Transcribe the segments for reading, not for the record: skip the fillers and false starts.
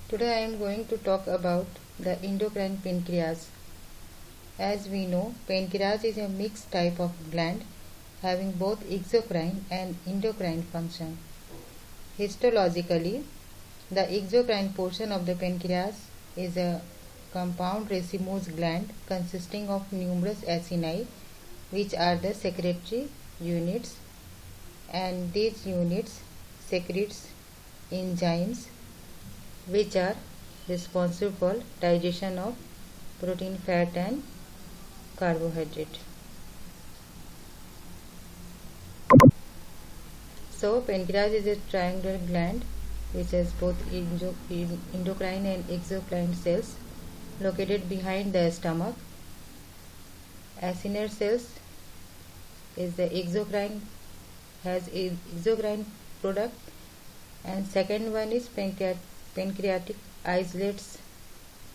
Today I am going to talk about the endocrine pancreas. As we know, pancreas is a mixed type of gland having both exocrine and endocrine function. Histologically, the exocrine portion of the pancreas is a compound racemose gland consisting of numerous acini, which are the secretory units, and these units secretes enzymes which are responsible for digestion of protein, fat and carbohydrate. So pancreas is a triangular gland which has both endocrine and exocrine cells located behind the stomach. Acinar cells is the exocrine, has exocrine product, and second one is pancreatic islets,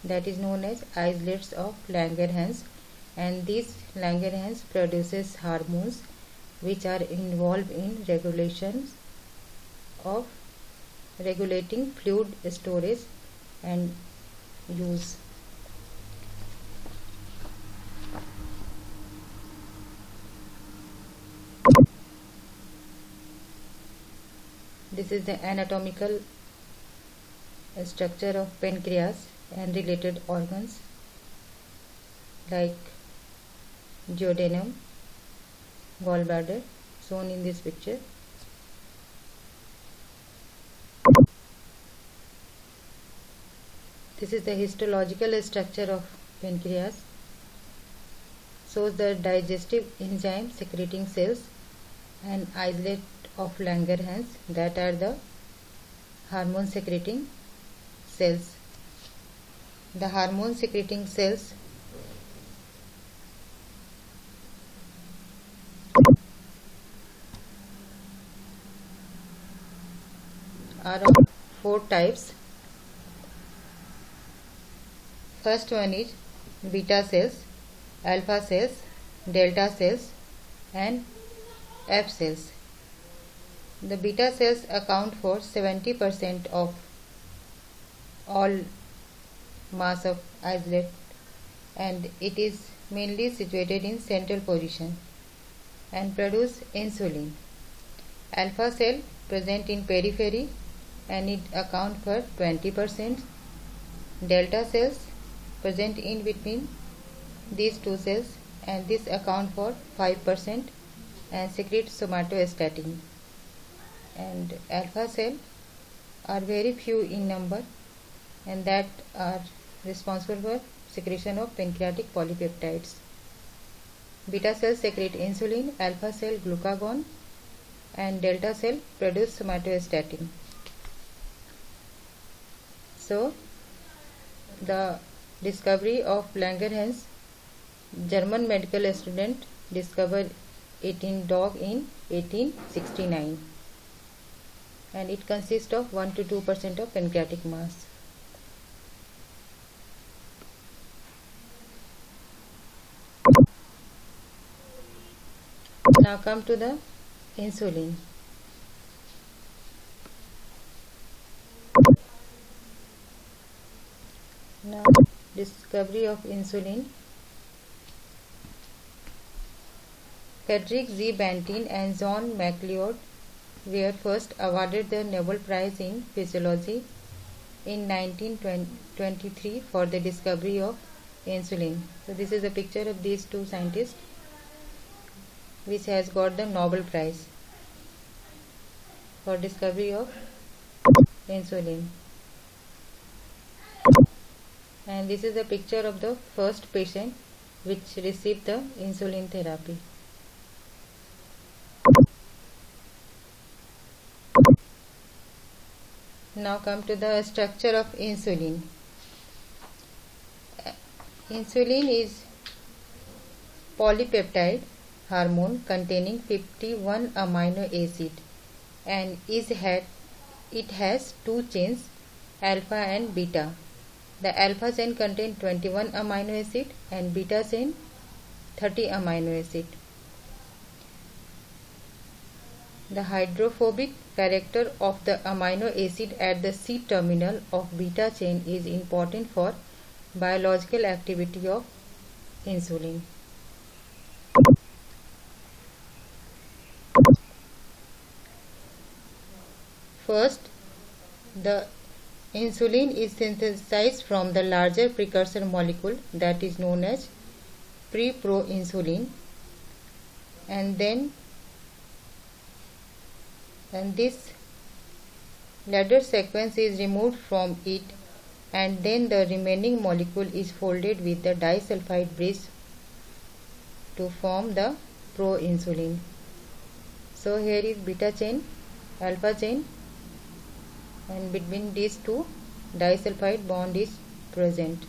that is known as islets of Langerhans, and these Langerhans produces hormones which are involved in regulating fluid storage and use. This is the anatomical structure of pancreas and related organs like duodenum, gallbladder, shown in this picture. This is the histological structure of pancreas. Shows the digestive enzyme secreting cells and islet of Langerhans, that are the hormone secreting cells. The hormone secreting cells are of four types. First one is beta cells, alpha cells, delta cells and F cells. The beta cells account for 70% of all mass of islet, and it is mainly situated in central position and produce insulin. Alpha cell present in periphery and it account for 20%. Delta cells present in between these two cells and this account for 5% and secrete somatostatin. And alpha cell are very few in number and that are responsible for secretion of pancreatic polypeptides. Beta cells secrete insulin, alpha cell glucagon and delta cell produce somatostatin. So the discovery of Langerhans, German medical student discovered it in dog in 1869, and it consists of 1 to 2% of pancreatic mass. Now come to the insulin. Now discovery of insulin. Frederick Z. Banting and John MacLeod were first awarded the Nobel Prize in Physiology in 1923 for the discovery of insulin. So this is a picture of these two scientists which has got the Nobel Prize for discovery of insulin. And this is a picture of the first patient which received the insulin therapy. Now come to the structure of insulin. Insulin is polypeptide hormone containing 51 amino acid and it has two chains, alpha and beta. The alpha chain contains 21 amino acid and beta chain 30 amino acid. The hydrophobic character of the amino acid at the C terminal of beta chain is important for biological activity of insulin. First, the insulin is synthesized from the larger precursor molecule that is known as preproinsulin, and this ladder sequence is removed from it, and then the remaining molecule is folded with the disulfide bridge to form the proinsulin. So here is beta chain, alpha chain, and between these two disulfide bond is present.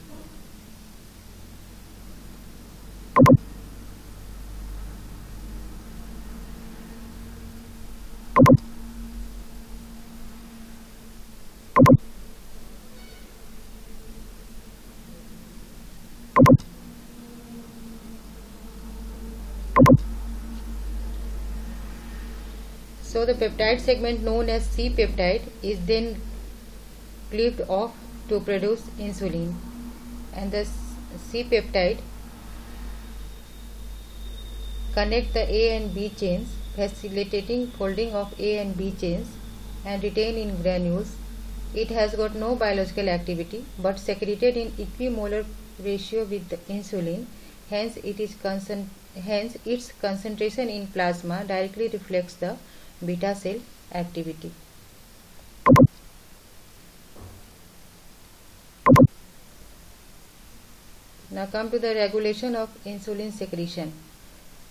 So the peptide segment known as C peptide is then cleaved off to produce insulin, and the C peptide connect the A and B chains, facilitating folding of A and B chains and retain in granules. It has got no biological activity but secreted in equimolar ratio with the insulin. Hence its concentration in plasma directly reflects the beta cell activity. Now come to the regulation of insulin secretion.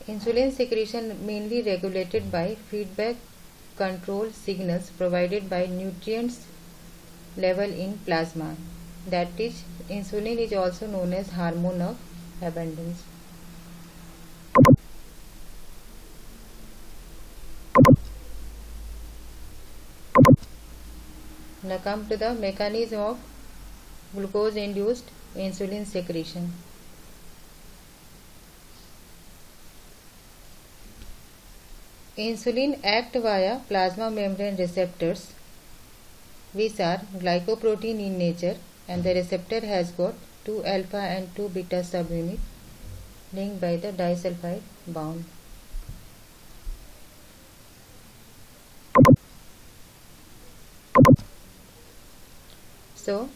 Insulin secretion mainly regulated by feedback control signals provided by nutrients level in plasma. That is, insulin is also known as hormone of abundance. Now come to the mechanism of glucose induced insulin secretion. Insulin act via plasma membrane receptors which are glycoprotein in nature, and the receptor has got 2 alpha and 2 beta subunits linked by the disulfide bond. So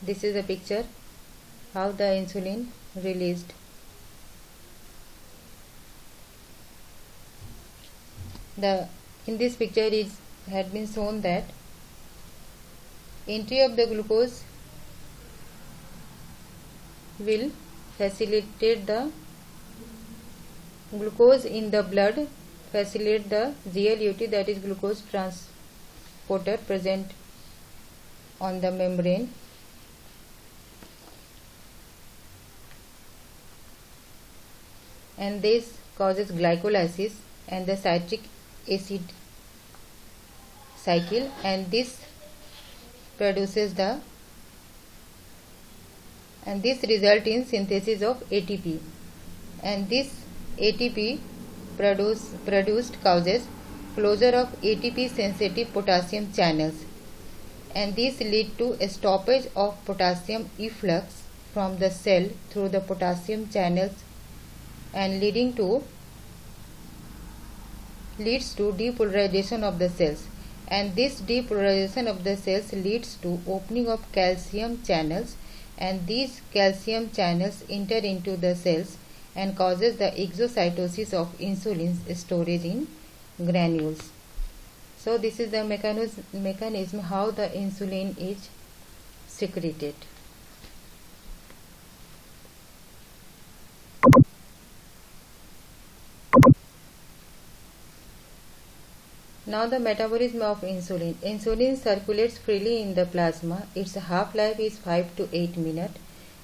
this is a picture how the insulin released. In this picture had been shown that entry of the glucose will facilitate the glucose in the blood, facilitate the GLUT, that is glucose transporter present on the membrane, and this causes glycolysis and the citric acid cycle, and this produces this result in synthesis of ATP, and this ATP produced causes closure of ATP sensitive potassium channels, and this lead to a stoppage of potassium efflux from the cell through the potassium channels, and leads to depolarization of the cells, and this depolarization of the cells leads to opening of calcium channels, and these calcium channels enter into the cells and causes the exocytosis of insulin storage in granules. So this is the mechanism how the insulin is secreted. Now the metabolism of insulin. Insulin circulates freely in the plasma. Its half-life is 5 to 8 minutes.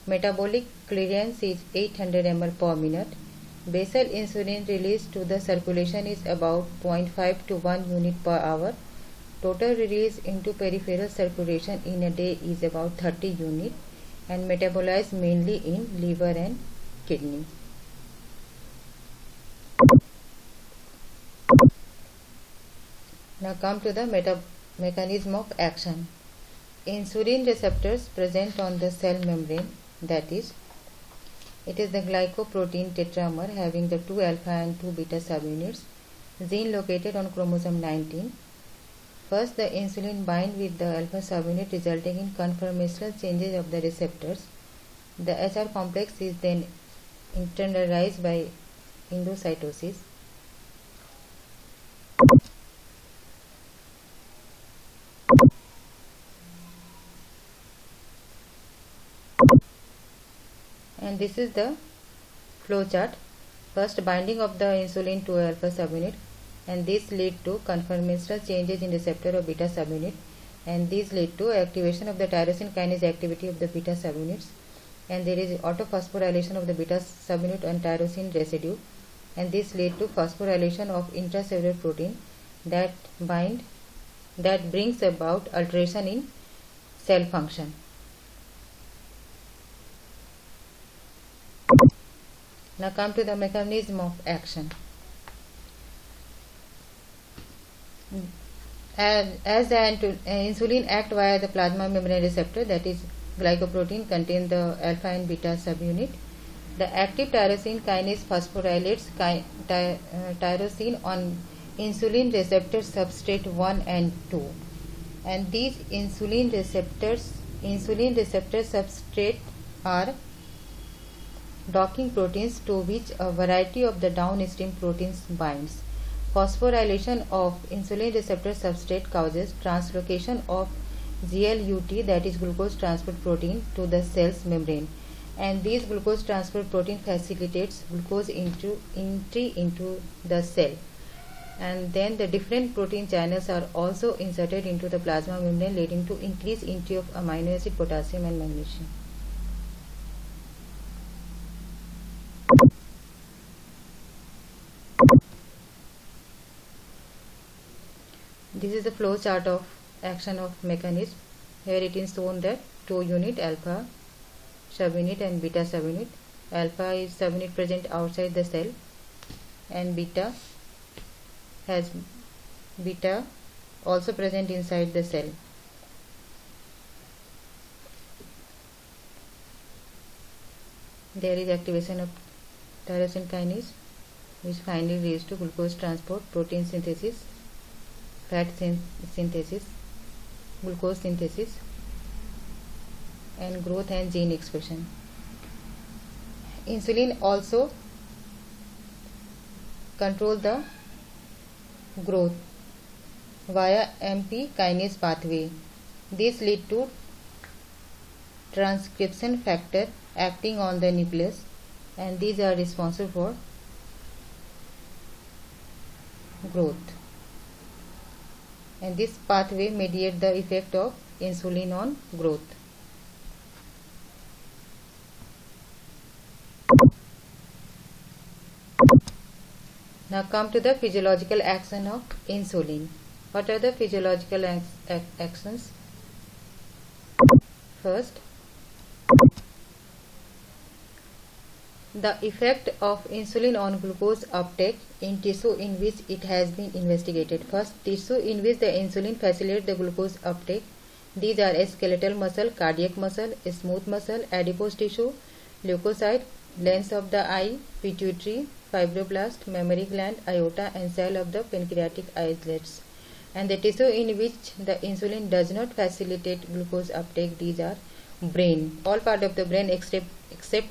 Metabolic clearance is 800 ml per minute. Basal insulin released to the circulation is about 0.5 to 1 unit per hour. Total release into peripheral circulation in a day is about 30 units and metabolized mainly in liver and kidney. Now come to the mechanism of action. Insulin receptors present on the cell membrane, that is, it is the glycoprotein tetramer having the 2 alpha and 2 beta subunits, gene located on chromosome 19. First, the insulin bind with the alpha subunit resulting in conformational changes of the receptors. The HR complex is then internalized by endocytosis. And this is the flow chart. First, binding of the insulin to alpha subunit, and this lead to conformational changes in receptor of beta subunit, and these lead to activation of the tyrosine kinase activity of the beta subunits, and there is autophosphorylation of the beta subunit and tyrosine residue, and this lead to phosphorylation of intracellular protein that brings about alteration in cell function. Now come to the mechanism of action. As the insulin act via the plasma membrane receptor, that is glycoprotein contain the alpha and beta subunit, the active tyrosine kinase phosphorylates tyrosine on insulin receptor substrate 1 and 2, and these insulin receptor substrate are docking proteins to which a variety of the downstream proteins binds. Phosphorylation of insulin receptor substrate causes translocation of GLUT, that is glucose transport protein, to the cell's membrane, and this glucose transport protein facilitates glucose entry into the cell, and then the different protein channels are also inserted into the plasma membrane, leading to increased entry of amino acid, potassium and magnesium. This is the flow chart of action of mechanism. Here it is shown that 2 unit alpha subunit and beta subunit. Alpha is subunit present outside the cell, and beta also present inside the cell. There is activation of tyrosine kinase, which finally leads to glucose transport, protein synthesis, fat synthesis, glucose synthesis, and growth and gene expression. Insulin also control the growth via MP kinase pathway. This lead to transcription factor acting on the nucleus, and these are responsible for growth, and this pathway mediates the effect of insulin on growth. Now come to the physiological action of insulin. What are the physiological actions? First, the effect of insulin on glucose uptake in tissue in which it has been investigated. First, tissue in which the insulin facilitates the glucose uptake. These are skeletal muscle, cardiac muscle, smooth muscle, adipose tissue, leukocyte, lens of the eye, pituitary, fibroblast, mammary gland, aorta, and cell of the pancreatic islets. And the tissue in which the insulin does not facilitate glucose uptake, these are brain. All part of the brain except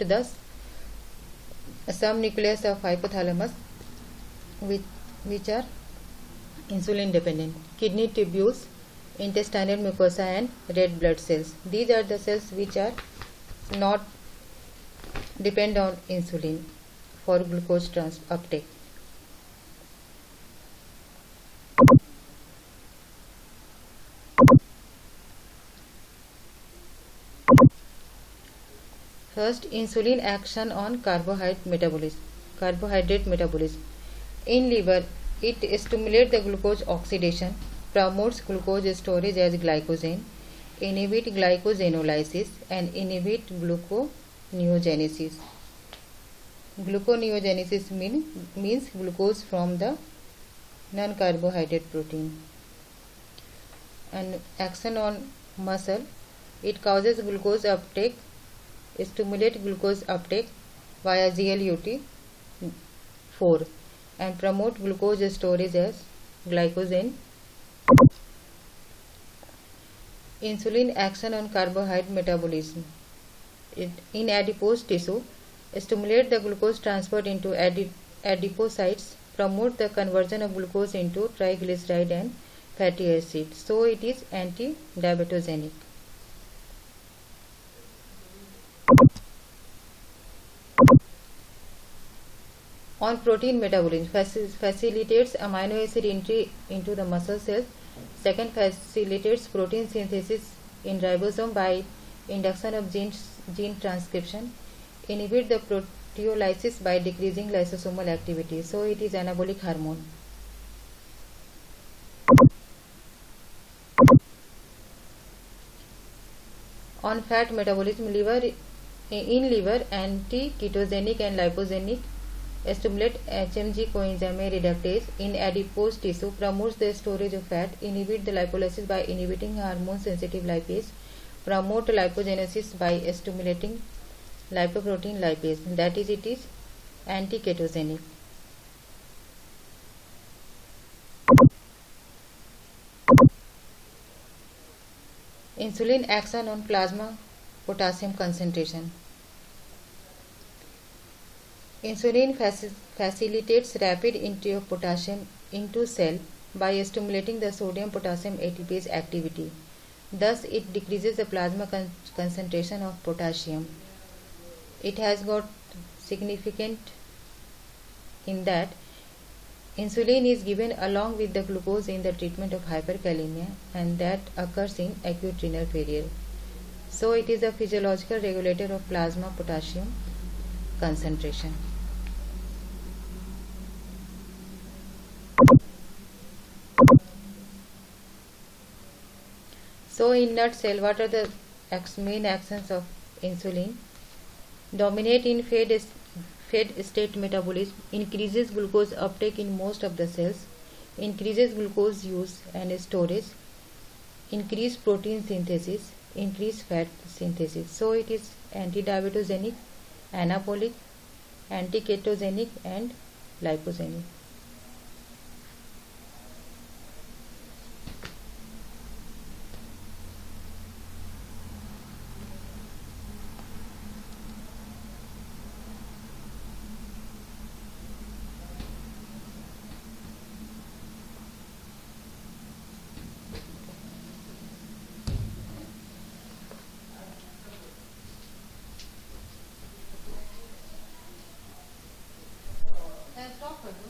the subnucleus of hypothalamus, which are insulin dependent, kidney tubules, intestinal mucosa, and red blood cells. These are the cells which are not depend on insulin for glucose uptake. First, insulin action on carbohydrate metabolism. In liver, it stimulates the glucose oxidation, promotes glucose storage as glycogen, inhibit glycogenolysis, and inhibit gluconeogenesis. Gluconeogenesis means glucose from the non-carbohydrate protein. an action on muscle. It causes glucose uptake, stimulate glucose uptake via GLUT4 and promote glucose storage as glycogen. Insulin action on carbohydrate metabolism. In adipose tissue, stimulate the glucose transport into adipocytes, promote the conversion of glucose into triglyceride and fatty acid. So it is anti-diabetogenic. On protein metabolism, facilitates amino acid entry into the muscle cells. Second, facilitates protein synthesis in ribosome by induction of gene transcription. Inhibit the proteolysis by decreasing lysosomal activity. So it is anabolic hormone. On fat metabolism, in liver, anti-ketogenic and lipogenic, stimulate HMG coenzyme reductase in adipose tissue, promotes the storage of fat, inhibit the lipolysis by inhibiting hormone sensitive lipase, promote lipogenesis by stimulating lipoprotein lipase, that is, it is anti-ketogenic. Insulin action on plasma potassium concentration. Insulin facilitates rapid entry of potassium into cell by stimulating the sodium potassium ATPase activity. Thus, it decreases the plasma concentration of potassium. It has got significant in that insulin is given along with the glucose in the treatment of hyperkalemia, and that occurs in acute renal failure. So it is a physiological regulator of plasma potassium concentration. So in nutshell, what are the main actions of insulin? Dominate in fed state metabolism, increases glucose uptake in most of the cells, increases glucose use and storage, increase protein synthesis, increase fat synthesis. So it is anti-diabetogenic, anabolic, anti-ketogenic and lipogenic. Stop कर दो.